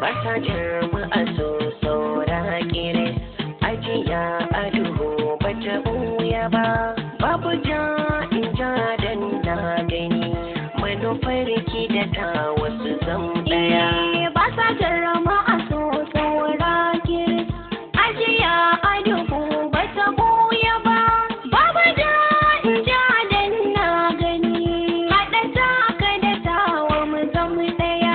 ba sa jirma a so saura kire ajiya a duhu ba ta ɓuya ba babu ja in ja dan na gani manufar ki da ta wasu zam ɗaya ba sa jirma a so saura kire ajiya a duhu ba ta ɓuya ba babu ja in ja dan na gani haɗa ta ka da tawa mu zam ɗaya.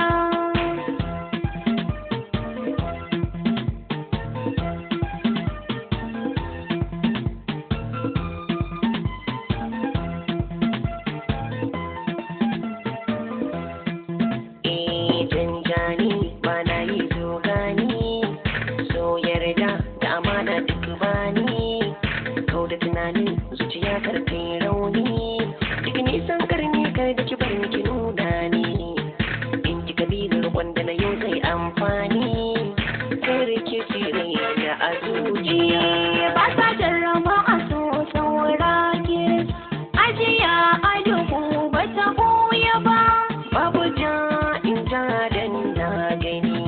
Zuciya kar kai rauni duk nisan karni kar da ki bar ki nuna ni in ki kabilar wanda na yau zai amfani kar ki tire da a zuciya ba sa jarraba a so saura ki ajiya a duhu ba ta ɓuya ba babu ja in ja dan na gani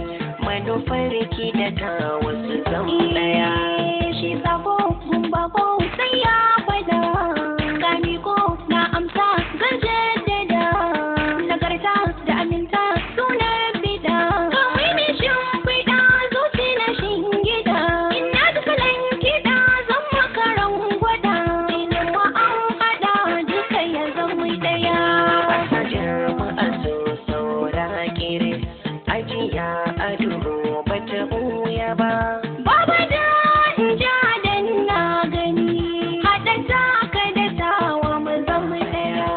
manufar ki da ta wasu zam ɗaya shi sabo gumba ko sai ya fada gani ko na amsa zan jaddada nagarta da aminta sunan bida kawai ne shimfiɗa zuci na shingida ina da salon kiɗa zan makaran gwada filin wa an haɗa duka ya zama ɗaya ba sa jirma a so saura kire ajiya a duhu ba ta ɓuya ba babu da in ja dan na gani haɗa ta ka da tawa mu zama ɗaya.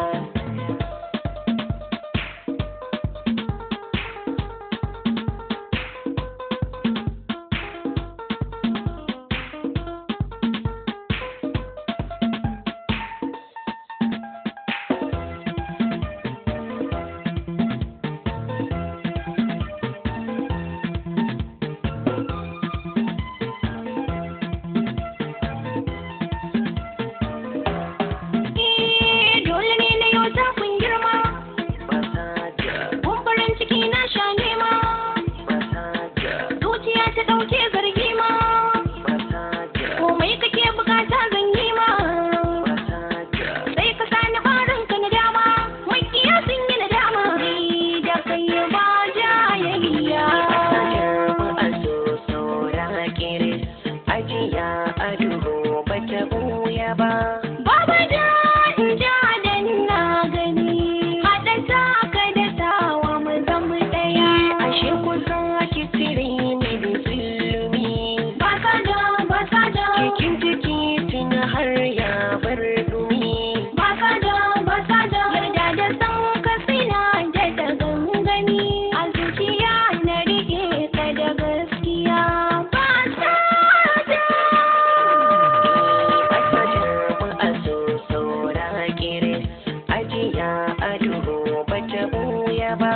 Dole ne na yau zafin girma, ba sa ja kumburin ciki na sha nema, ba sa ja zuciya ta ɗauke zargi ma, ba sa ja komai kake bukata zan yi ma, ba sa ja sai ka sani barin ka na dama, makiya sun yi nadama, ni da kai ba jayayya. ba sa jirma a so saura kire ajiya a duhu ba ta ɓuya ba Babu da in ja dan na gani, haɗa ta ka da tawa mu zama ɗaya. ashe ku za ki tire ni da zulumi Ba sa da, cikin ciki tun har ya bar dumi ba sa da, yarda da san ka sina da gangani, a zuciya na rike ka da gaskiya. Ba sa da. ba sa jirma a so saura kire ajiya a duhu ba ta ɓuya ba